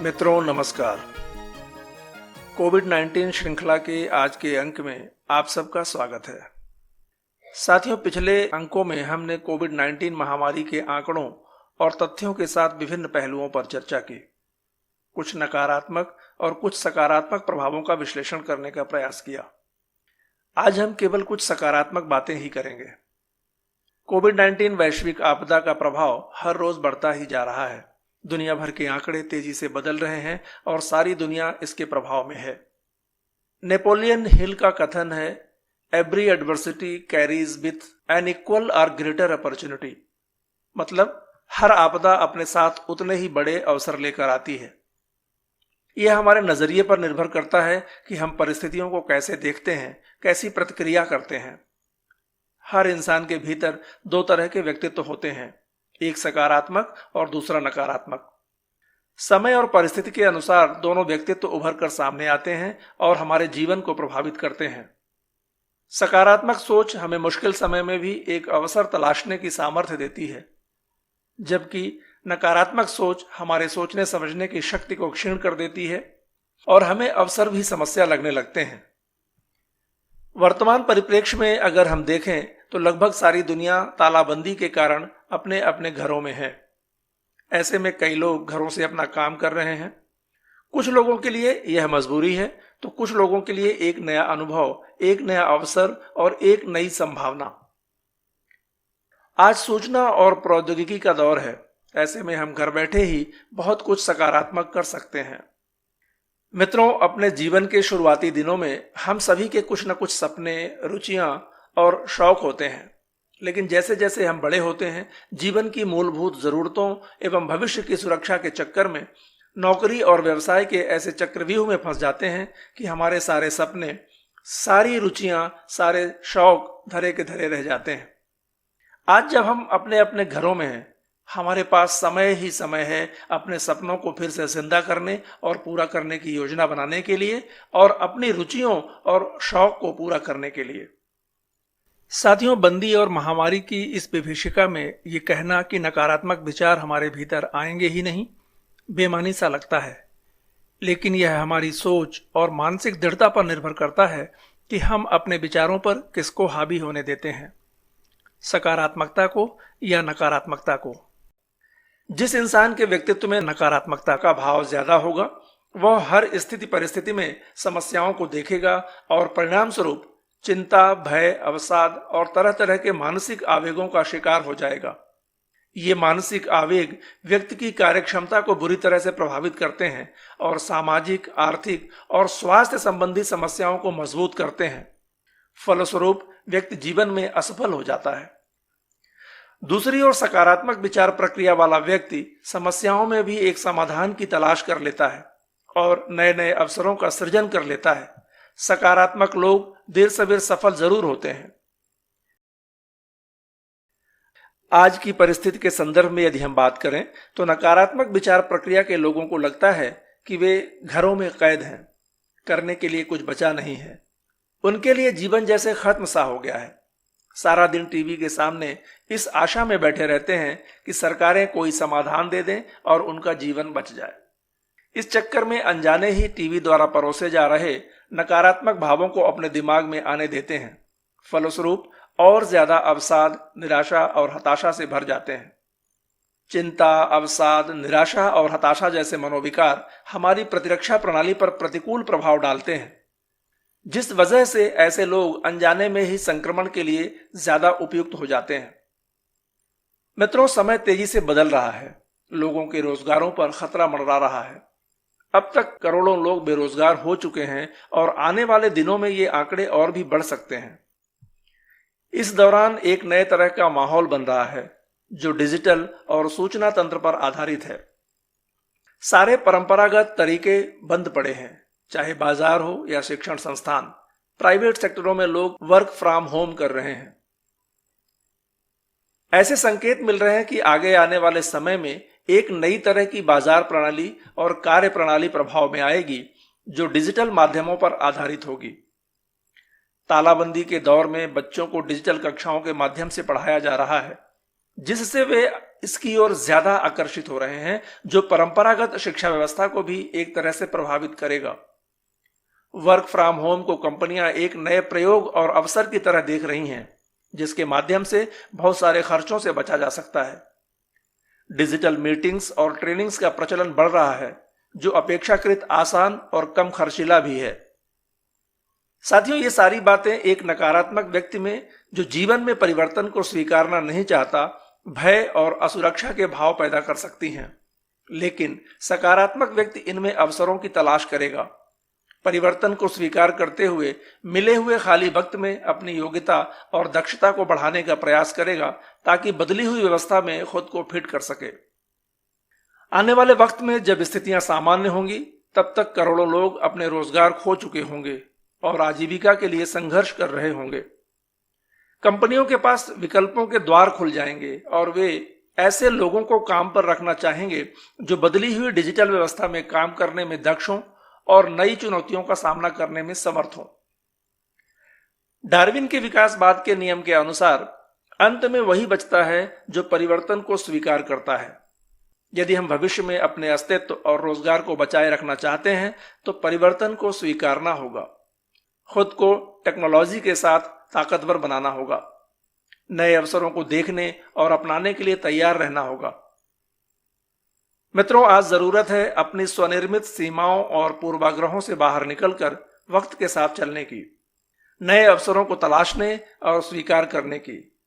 मित्रों नमस्कार। कोविड-19 श्रृंखला के आज के अंक में आप सबका स्वागत है। साथियों, पिछले अंकों में हमने कोविड-19 महामारी के आंकड़ों और तथ्यों के साथ विभिन्न पहलुओं पर चर्चा की। कुछ नकारात्मक और कुछ सकारात्मक प्रभावों का विश्लेषण करने का प्रयास किया। आज हम केवल कुछ सकारात्मक बातें ही करेंगे। कोविड-19 वैश्विक आपदा का प्रभाव हर रोज बढ़ता ही जा रहा है। दुनिया भर के आंकड़े तेजी से बदल रहे हैं और सारी दुनिया इसके प्रभाव में है। नेपोलियन हिल का कथन है, every adversity carries with an equal और ग्रेटर अपॉर्चुनिटी। मतलब हर आपदा अपने साथ उतने ही बड़े अवसर लेकर आती है। यह हमारे नजरिए पर निर्भर करता है कि हम परिस्थितियों को कैसे देखते हैं, कैसी प्रतिक्रिया करते हैं। हर इंसान के भीतर दो तरह के व्यक्तित्व होते हैं, एक सकारात्मक और दूसरा नकारात्मक। समय और परिस्थिति के अनुसार दोनों व्यक्तित्व उभर कर सामने आते हैं और हमारे जीवन को प्रभावित करते हैं। सकारात्मक सोच हमें मुश्किल समय में भी एक अवसर तलाशने की सामर्थ्य देती है, जबकि नकारात्मक सोच हमारे सोचने समझने की शक्ति को क्षीण कर देती है और हमें अवसर भी समस्या लगने लगते हैं। वर्तमान परिप्रेक्ष्य में अगर हम देखें तो लगभग सारी दुनिया तालाबंदी के कारण अपने अपने घरों में है। ऐसे में कई लोग घरों से अपना काम कर रहे हैं। कुछ लोगों के लिए यह मजबूरी है तो कुछ लोगों के लिए एक नया अनुभव, एक नया अवसर और एक नई संभावना। आज सूचना और प्रौद्योगिकी का दौर है। ऐसे में हम घर बैठे ही बहुत कुछ सकारात्मक कर सकते हैं। मित्रों, अपने जीवन के शुरुआती दिनों में हम सभी के कुछ न कुछ सपने, रुचियां और शौक होते हैं। लेकिन जैसे जैसे हम बड़े होते हैं, जीवन की मूलभूत जरूरतों एवं भविष्य की सुरक्षा के चक्कर में नौकरी और व्यवसाय के ऐसे चक्रव्यूह में फंस जाते हैं कि हमारे सारे सपने, सारी रुचियां, सारे शौक धरे के धरे रह जाते हैं। आज जब हम अपने अपने घरों में हैं, हमारे पास समय ही समय है अपने सपनों को फिर से जिंदा करने और पूरा करने की योजना बनाने के लिए और अपनी रुचियों और शौक को पूरा करने के लिए। साथियों, बंदी और महामारी की इस विभीषिका में ये कहना कि नकारात्मक विचार हमारे भीतर आएंगे ही नहीं, बेमानी सा लगता है। लेकिन यह हमारी सोच और मानसिक दृढ़ता पर निर्भर करता है कि हम अपने विचारों पर किसको हावी होने देते हैं, सकारात्मकता को या नकारात्मकता को। जिस इंसान के व्यक्तित्व में नकारात्मकता का भाव ज्यादा होगा, वह हर स्थिति परिस्थिति में समस्याओं को देखेगा और परिणाम स्वरूप चिंता, भय, अवसाद और तरह तरह के मानसिक आवेगों का शिकार हो जाएगा। ये मानसिक आवेग व्यक्ति की कार्यक्षमता को बुरी तरह से प्रभावित करते हैं और सामाजिक, आर्थिक और स्वास्थ्य संबंधी समस्याओं को मजबूत करते हैं। फलस्वरूप व्यक्ति जीवन में असफल हो जाता है। दूसरी ओर सकारात्मक विचार प्रक्रिया वाला व्यक्ति समस्याओं में भी एक समाधान की तलाश कर लेता है और नए नए अवसरों का सृजन कर लेता है। सकारात्मक लोग देर सवेर सफल जरूर होते हैं। आज की परिस्थिति के संदर्भ में यदि हम बात करें तो नकारात्मक विचार प्रक्रिया के लोगों को लगता है कि वे घरों में कैद हैं, करने के लिए कुछ बचा नहीं है। उनके लिए जीवन जैसे खत्म सा हो गया है। सारा दिन टीवी के सामने इस आशा में बैठे रहते हैं कि सरकारें कोई समाधान दे दें और उनका जीवन बच जाए। इस चक्कर में अनजाने ही टीवी द्वारा परोसे जा रहे नकारात्मक भावों को अपने दिमाग में आने देते हैं। फलस्वरूप और ज्यादा अवसाद, निराशा और हताशा से भर जाते हैं। चिंता, अवसाद, निराशा और हताशा जैसे मनोविकार हमारी प्रतिरक्षा प्रणाली पर प्रतिकूल प्रभाव डालते हैं, जिस वजह से ऐसे लोग अनजाने में ही संक्रमण के लिए ज्यादा उपयुक्त हो जाते हैं। मित्रों, समय तेजी से बदल रहा है। लोगों के रोजगारों पर खतरा मंडरा रहा है। अब तक करोड़ों लोग बेरोजगार हो चुके हैं और आने वाले दिनों में ये आंकड़े और भी बढ़ सकते हैं। इस दौरान एक नए तरह का माहौल बन रहा है जो डिजिटल और सूचना तंत्र पर आधारित है। सारे परंपरागत तरीके बंद पड़े हैं, चाहे बाजार हो या शिक्षण संस्थान। प्राइवेट सेक्टरों में लोग वर्क फ्रॉम होम कर रहे हैं। ऐसे संकेत मिल रहे हैं कि आगे आने वाले समय में एक नई तरह की बाजार प्रणाली और कार्य प्रणाली प्रभाव में आएगी जो डिजिटल माध्यमों पर आधारित होगी। तालाबंदी के दौर में बच्चों को डिजिटल कक्षाओं के माध्यम से पढ़ाया जा रहा है। जिससे वे इसकी ओर ज्यादा आकर्षित हो रहे हैं, जो परंपरागत शिक्षा व्यवस्था को भी एक तरह से प्रभावित करेगा। वर्क फ्रॉम होम को कंपनियां एक नए प्रयोग और अवसर की तरह देख रही हैं, जिसके माध्यम से बहुत सारे खर्चों से बचा जा सकता है। डिजिटल मीटिंग्स और ट्रेनिंग्स का प्रचलन बढ़ रहा है, जो अपेक्षाकृत आसान और कम खर्चीला भी है। साथियों, ये सारी बातें एक नकारात्मक व्यक्ति में, जो जीवन में परिवर्तन को स्वीकारना नहीं चाहता, भय और असुरक्षा के भाव पैदा कर सकती हैं। लेकिन सकारात्मक व्यक्ति इनमें अवसरों की तलाश करेगा। परिवर्तन को स्वीकार करते हुए मिले हुए खाली वक्त में अपनी योग्यता और दक्षता को बढ़ाने का प्रयास करेगा, ताकि बदली हुई व्यवस्था में खुद को फिट कर सके। आने वाले वक्त में जब स्थितियां सामान्य होंगी, तब तक करोड़ों लोग अपने रोजगार खो चुके होंगे और आजीविका के लिए संघर्ष कर रहे होंगे। कंपनियों के पास विकल्पों के द्वार खुल जाएंगे और वे ऐसे लोगों को काम पर रखना चाहेंगे जो बदली हुई डिजिटल व्यवस्था में काम करने में दक्ष हों और नई चुनौतियों का सामना करने में समर्थ हों। डार्विन के विकासवाद के नियम के अनुसार अंत में वही बचता है जो परिवर्तन को स्वीकार करता है। यदि हम भविष्य में अपने अस्तित्व और रोजगार को बचाए रखना चाहते हैं, तो परिवर्तन को स्वीकारना होगा। खुद को टेक्नोलॉजी के साथ ताकतवर बनाना होगा। नए अवसरों को देखने और अपनाने के लिए तैयार रहना होगा। मित्रों, आज जरूरत है अपनी स्वनिर्मित सीमाओं और पूर्वाग्रहों से बाहर निकलकर वक्त के साथ चलने की, नए अवसरों को तलाशने और स्वीकार करने की,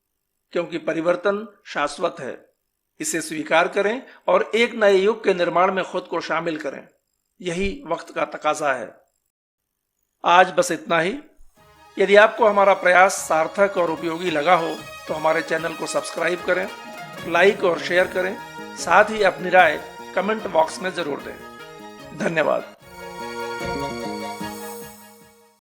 क्योंकि परिवर्तन शाश्वत है। इसे स्वीकार करें और एक नए युग के निर्माण में खुद को शामिल करें। यही वक्त का तकाजा है। आज बस इतना ही। यदि आपको हमारा प्रयास सार्थक और उपयोगी लगा हो, तो हमारे चैनल को सब्सक्राइब करें, लाइक और शेयर करें। साथ ही अपनी राय कमेंट बॉक्स में जरूर दें। धन्यवाद।